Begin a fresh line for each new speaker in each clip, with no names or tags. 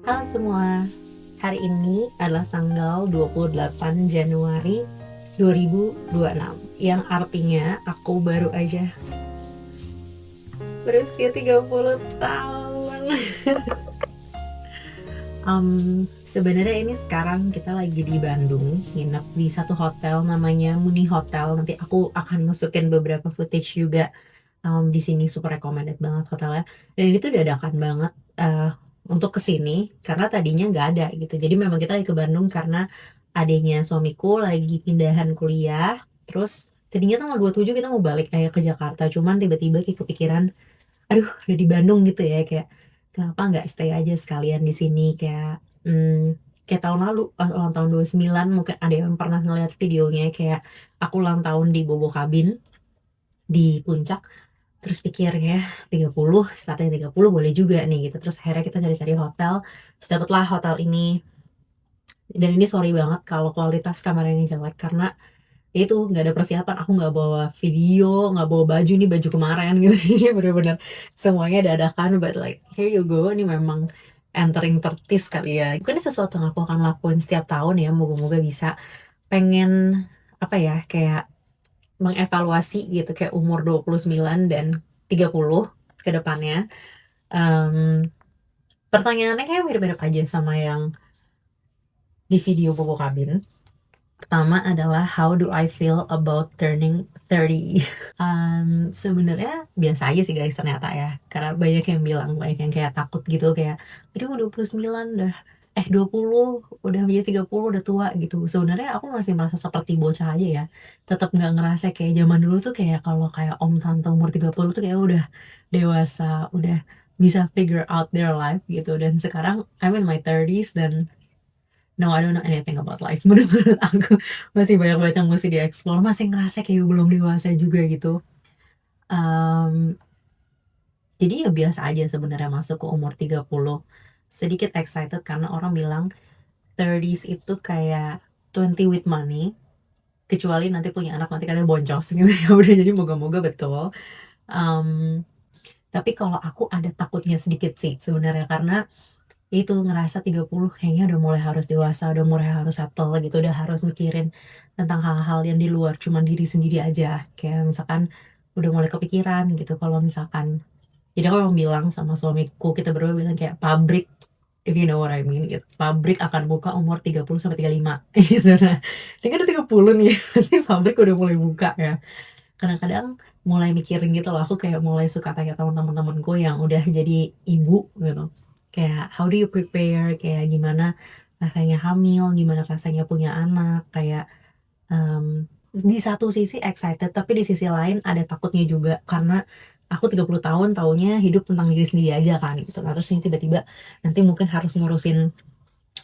Halo semua, hari ini adalah tanggal 28 Januari 2026, yang artinya aku baru aja berusia 30 tahun. Sebenarnya ini sekarang kita lagi di Bandung, nginep di satu hotel namanya Muni Hotel. Nanti aku akan masukin beberapa footage juga. Di sini super recommended banget hotelnya. Dan ini tuh dadakan banget untuk kesini karena tadinya nggak ada gitu. Jadi memang kita lagi ke Bandung karena adanya suamiku lagi pindahan kuliah. Terus tadinya tanggal 27 kita mau balik kayak ke Jakarta. Cuman tiba-tiba kayak kepikiran, aduh udah di Bandung gitu ya, kayak kenapa nggak stay aja sekalian di sini, kayak tahun lalu pas ulang tahun 29, mungkin ada yang pernah ngeliat videonya, kayak aku ulang tahun di Bobo Kabin di puncak. Terus pikir ya 30, startnya 30 boleh juga nih gitu. Terus akhirnya kita cari-cari hotel, terus dapetlah hotel ini. Dan ini sorry banget kalau kualitas kameranya jelek karena itu nggak ada persiapan, aku nggak bawa video, nggak bawa baju, nih baju kemarin gitu. Jadi bener-bener semuanya dadakan, but like here you go, ini memang entering 30s kali ya. Mungkin ini sesuatu yang aku akan lakuin setiap tahun ya, moga-moga bisa. Pengen apa ya, kayak mengevaluasi gitu, kayak umur 29 dan 30 ke depannya. Em, Pertanyaannya kayak mirip-mirip aja sama yang di video Bobo Kabin. Pertama adalah how do I feel about turning 30? Sebenarnya biasa aja sih guys ternyata ya. Karena banyak yang bilang, banyak yang kayak takut gitu, kayak aduh 29 udah 20 udah menjadi 30 udah tua gitu. Sebenarnya aku masih merasa seperti bocah aja ya. Tetap nggak ngerasa kayak zaman dulu tuh, kayak kalau kayak om tante umur 30 tuh kayak udah dewasa, udah bisa figure out their life gitu. Dan sekarang I'm in my 30s dan no, I don't know anything about life. Menurut aku masih banyak banget yang mesti dieksplor. Masih ngerasa kayak belum dewasa juga gitu. Um, jadi ya biasa aja sebenarnya masuk ke umur 30. Sedikit excited karena orang bilang 30s itu kayak 20 with money. Kecuali nanti punya anak, nanti katanya boncos gitu. Ya udah, jadi moga-moga betul. Um, tapi kalau aku ada takutnya sedikit sih sebenarnya, karena itu ngerasa 30 kayaknya udah mulai harus dewasa, udah mulai harus settle gitu, udah harus mikirin tentang hal-hal yang di luar cuma diri sendiri aja. Kayak misalkan udah mulai kepikiran gitu, kalau misalkan, jadi aku yang bilang sama suamiku, kita berdua bilang kayak pabrik, if you know what I mean gitu. Pabrik akan buka umur 30 sampai 35 gitu. Nah, ini kan udah 30 nih, nanti pabrik udah mulai buka ya. Kadang-kadang mulai mikirin gitu loh, aku kayak mulai suka tanya teman-temanku yang udah jadi ibu gitu, kayak how do you prepare, kayak gimana rasanya hamil, gimana rasanya punya anak, kayak em, di satu sisi excited tapi di sisi lain ada takutnya juga, karena aku 30 tahun taunya hidup tentang diri sendiri aja kan gitu. Nah, terus ini tiba-tiba nanti mungkin harus ngurusin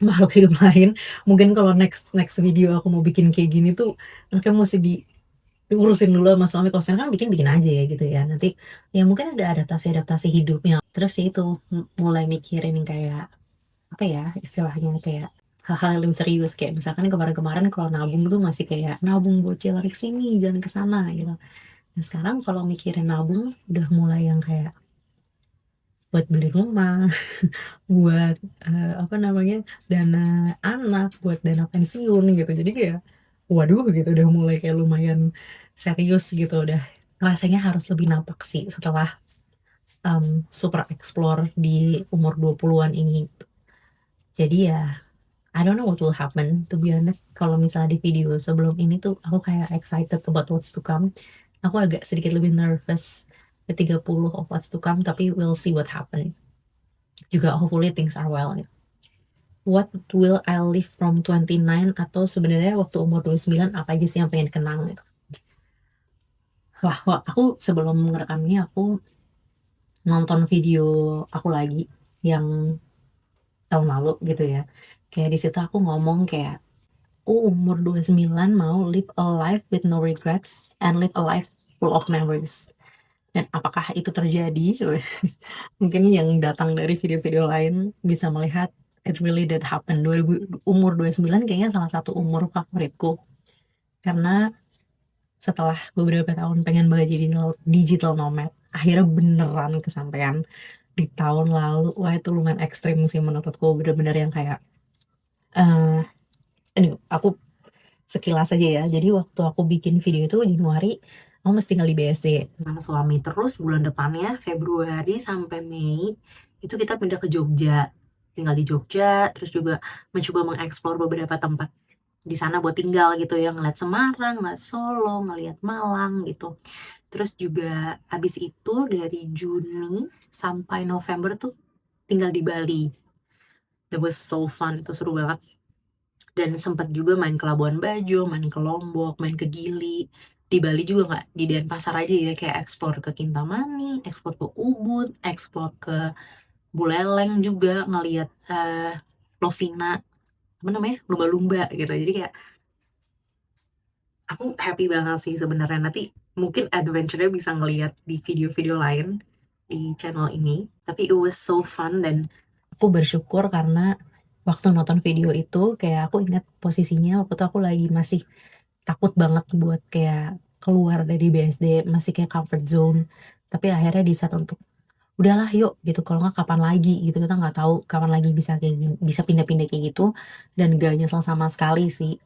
makhluk hidup lain. Mungkin kalau next next video aku mau bikin kayak gini tuh, anaknya mesti diurusin dulu sama suami. Kalau sekarang kan bikin-bikin aja ya gitu ya. Nanti ya mungkin ada adaptasi-adaptasi hidupnya. Terus ya itu, mulai mikirin yang kayak apa ya istilahnya, kayak hal-hal yang lebih serius, kayak misalkan kemarin-kemarin kalau nabung tuh masih kayak nabung bocil lari ke sini jangan ke sana gitu. Nah sekarang kalau mikirin nabung udah mulai yang kayak buat beli rumah, buat apa namanya, dana anak, buat dana pensiun gitu. Jadi kayak waduh gitu, udah mulai kayak lumayan serius gitu. Udah rasanya harus lebih nampak sih setelah super explore di umur 20-an ini. Jadi ya I don't know what will happen to be honest. Kalau misalnya di video sebelum ini tuh aku kayak excited about what's to come. Aku agak sedikit lebih nervous ke 30 of what's to come, tapi we'll see what happen. Juga hopefully things are well. What will I live from 29, atau sebenarnya waktu umur 29 apa aja sih yang pengen kenang gitu. Wah, aku sebelum ngerekam ini aku nonton video aku lagi yang tahun lalu gitu ya. Kayak di situ aku ngomong kayak aku umur 29 mau live a life with no regrets and live a life full of memories. Dan apakah itu terjadi? Mungkin yang datang dari video-video lain bisa melihat it really did happen. Umur 29 kayaknya salah satu umur favoritku. Karena setelah beberapa tahun pengen banget jadi digital nomad, akhirnya beneran kesampaian. di tahun lalu. Wah, itu lumayan ekstrim sih menurutku, bener-bener yang kayak, eee, ini aku sekilas aja ya. Jadi waktu aku bikin video itu Januari, aku masih tinggal di BSD sama suami. Terus bulan depannya Februari sampai Mei itu kita pindah ke Jogja. Tinggal di Jogja, terus juga mencoba mengeksplor beberapa tempat di sana buat tinggal gitu ya, ngeliat Semarang, ngeliat Solo, ngeliat Malang gitu. Terus juga habis itu dari Juni sampai November tuh tinggal di Bali. That was so fun, itu seru banget. Dan sempat juga main ke Labuan Bajo, main ke Lombok, main ke Gili. Di Bali juga nggak di Denpasar aja ya, kayak eksplor ke Kintamani, eksplor ke Ubud, eksplor ke Buleleng juga, ngeliat Lovina, apa namanya, lumba-lumba gitu. Jadi kayak aku happy banget sih sebenarnya. Nanti mungkin adventure-nya bisa ngeliat di video-video lain di channel ini. Tapi it was so fun dan aku bersyukur karena waktu nonton video itu kayak aku ingat posisinya waktu itu aku lagi masih takut banget buat kayak keluar dari BSD, masih kayak comfort zone. Tapi akhirnya di-set untuk udahlah yuk gitu, kalau nggak kapan lagi gitu, kita nggak tahu kapan lagi bisa kayak gini, bisa pindah-pindah kayak gitu. Dan gak nyesel sama sekali sih.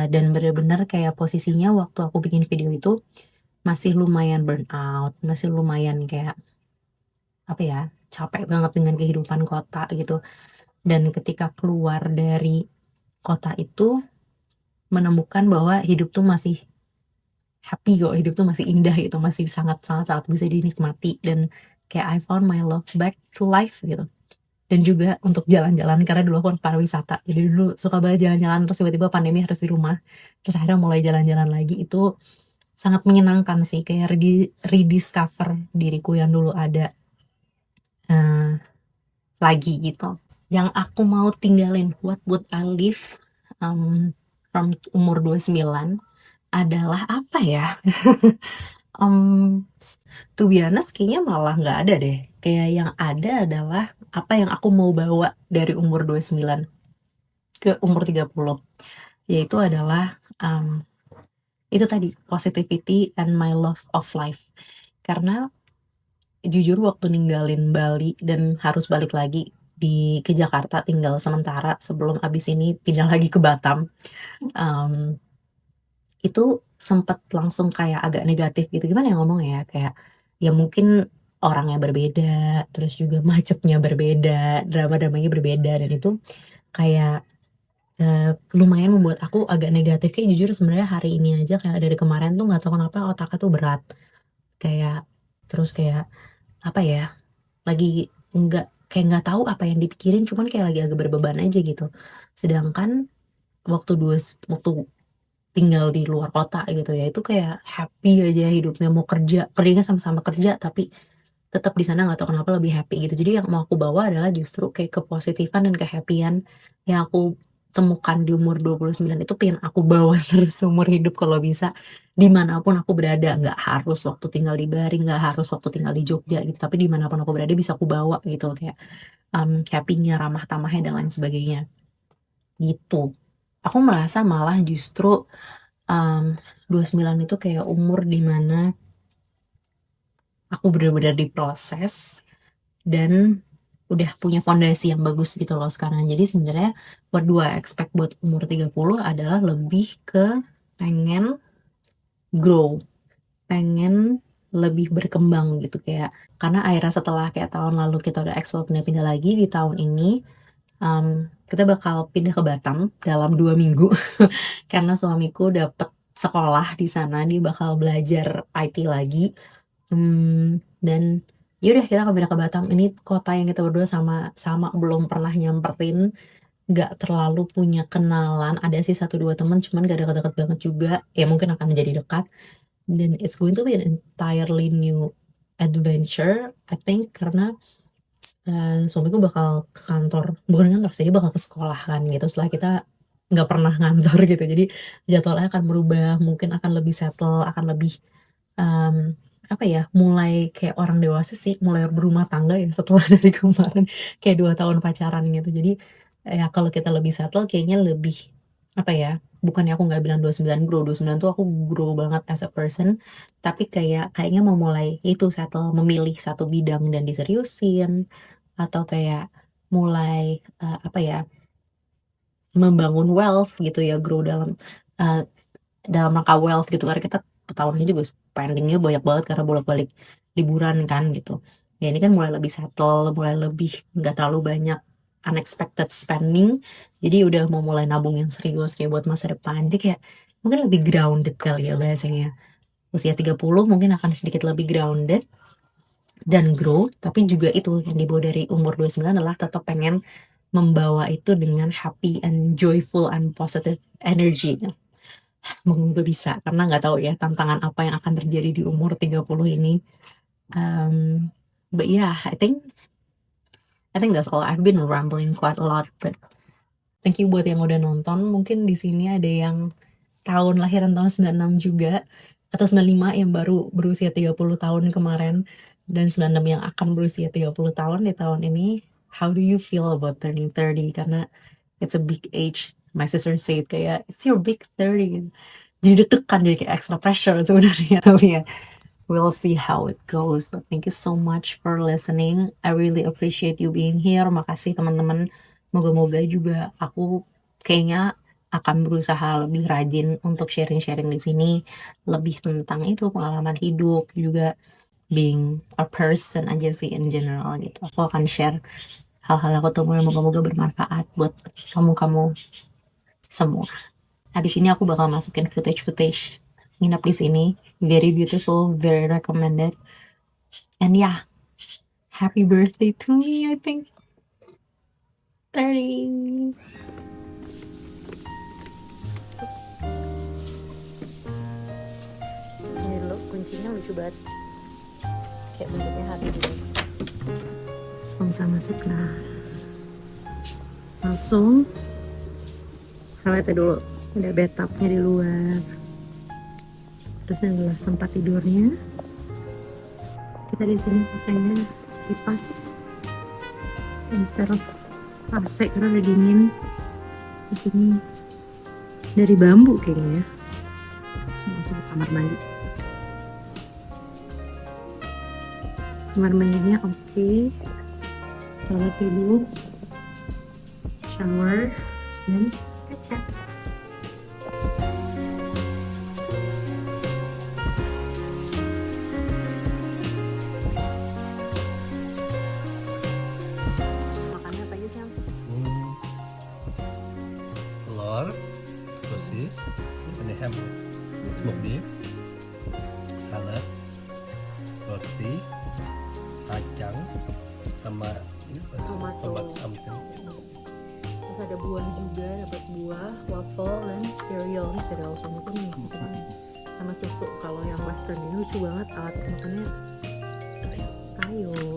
Dan bener-bener kayak posisinya waktu aku bikin video itu masih lumayan burn out, masih lumayan kayak apa ya, capek banget dengan kehidupan kota gitu. Dan ketika keluar dari kota itu menemukan bahwa hidup tuh masih happy kok, hidup tuh masih indah gitu, masih sangat sangat sangat bisa dinikmati. Dan kayak I found my love back to life gitu. Dan juga untuk jalan-jalan, karena dulu aku kan pariwisata, jadi dulu suka banget jalan-jalan, terus tiba-tiba pandemi harus di rumah, terus akhirnya mulai jalan-jalan lagi. Itu sangat menyenangkan sih, kayak rediscover diriku yang dulu ada eh, lagi gitu. Yang aku mau tinggalin, what would I leave from umur 29 adalah apa ya? um, to be honest, kayaknya malah nggak ada deh. Kayak yang ada adalah apa yang aku mau bawa dari umur 29 ke umur 30. Yaitu adalah itu tadi, positivity and my love of life. Karena jujur waktu ninggalin Bali dan harus balik lagi ke Jakarta tinggal sementara sebelum abis ini pindah lagi ke Batam, um, itu sempat langsung kayak agak negatif gitu. Gimana ya ngomongnya ya, kayak ya mungkin orangnya berbeda, terus juga macetnya berbeda, drama-dramanya berbeda, dan itu kayak lumayan membuat aku agak negatif. Kayak jujur sebenarnya hari ini aja kayak dari kemarin tuh nggak tahu kenapa otaknya tuh berat. Kayak terus kayak apa ya? Lagi nggak tahu apa yang dipikirin, cuman kayak lagi agak berbeban aja gitu. Sedangkan waktu tinggal di luar kota gitu ya, itu kayak happy aja hidupnya, mau kerjanya sama-sama kerja, tapi tetap di sana nggak tahu kenapa lebih happy gitu. Jadi yang mau aku bawa adalah justru kayak kepositifan dan kehappyan yang aku temukan di umur 29 itu pengen aku bawa terus seumur hidup kalau bisa, dimanapun aku berada. Nggak harus waktu tinggal di Bari, nggak harus waktu tinggal di Jogja gitu, tapi dimanapun aku berada bisa aku bawa gitu, kayak happy-nya, ramah tamahnya dan lain sebagainya gitu. Aku merasa malah justru 29 itu kayak umur dimana aku benar-benar diproses dan udah punya fondasi yang bagus gitu loh sekarang. Jadi sebenarnya what do I expect buat umur 30 adalah lebih ke pengen grow, pengen lebih berkembang gitu. Kayak karena akhirnya setelah kayak tahun lalu kita udah explore pindah-pindah lagi, di tahun ini kita bakal pindah ke Batam dalam 2 minggu karena suamiku dapet sekolah di sana, dia bakal belajar IT lagi. Dan yaudah kita akan pindah ke Batam. Ini kota yang kita berdua sama belum pernah nyamperin, nggak terlalu punya kenalan. Ada sih satu dua teman, cuman gak dekat-dekat banget juga. Ya mungkin akan menjadi dekat. Dan it's going to be an entirely new adventure, I think, karena suamiku bakal ke kantor, bukan kantor sih, dia bakal ke sekolah kan gitu. Setelah kita nggak pernah ngantor gitu, jadi jadwalnya akan berubah, mungkin akan lebih settle, akan lebih apa ya, mulai kayak orang dewasa sih, mulai berumah tangga ya setelah dari kemarin kayak 2 tahun pacaran gitu. Jadi ya kalau kita lebih settle kayaknya lebih apa ya, bukannya aku nggak bilang 29 grow, 29 tuh aku grow banget as a person, tapi kayaknya mau mulai itu settle, memilih satu bidang dan diseriusin, atau kayak mulai apa ya, membangun wealth gitu ya, grow uh, dalam rangka wealth gitu, karena kita tahun ini juga spendingnya banyak banget karena bolak-balik liburan kan gitu. Ya ini kan mulai lebih settle, mulai lebih nggak terlalu banyak unexpected spending, jadi udah mau mulai nabung yang serius kayak buat masa depan. Jadi kayak mungkin lebih grounded kali ya bahasanya. Usia 30 mungkin akan sedikit lebih grounded dan grow, tapi juga itu yang dibawa dari umur 29 adalah tetap pengen membawa itu dengan happy and joyful and positive energy. Moga bisa, karena nggak tahu ya tantangan apa yang akan terjadi di umur 30 ini. But yeah, I think that's all. I've been rambling quite a lot, but thank you buat yang udah nonton. Mungkin di sini ada yang tahun lahiran tahun 96 juga, atau 95 yang baru berusia 30 tahun kemarin, dan 96 yang akan berusia 30 tahun di tahun ini. How do you feel about turning 30? Karena it's a big age. My sister said kayak, it's your big 30. Jadi deg-degan, jadi kayak extra pressure sebenarnya. Tapi ya, we'll see how it goes. But thank you so much for listening. I really appreciate you being here. Makasih teman-teman. Moga-moga juga aku kayaknya akan berusaha lebih rajin untuk sharing-sharing di sini. Lebih tentang itu, pengalaman hidup, juga being a person aja sih in general gitu. Aku akan share hal-hal yang aku temuin, moga-moga bermanfaat buat kamu-kamu semua. Habis ini aku bakal masukin footage nginap di sini. Very beautiful, very recommended. And yeah, happy birthday to me, I think. 30. Ini dulu kuncinya lucu banget. Kayak bentuknya hati gitu. Langsung bisa masuk. Nah, langsung highlight dulu. Ada bathtubnya di luar. Terus ini adalah tempat tidurnya. Kita di sini pakainya kipas instead of AC karena udah dingin. Di sini dari bambu kayaknya ya. Langsung masuk ke kamar mandi. Kamar mandinya oke. Toilet dulu, shower, dan kaca. Makannya apa aja sih?
Telur, sosis, ini ham, smoked beef, salad, roti, kacang, sama ini apa?
Tomato.
Tomat something.
Terus ada buah juga, dapat buah, waffle, dan cereal. Ini cereal suami tuh nih, sama susu. Kalau yang western ini lucu banget, alat makannya kayu.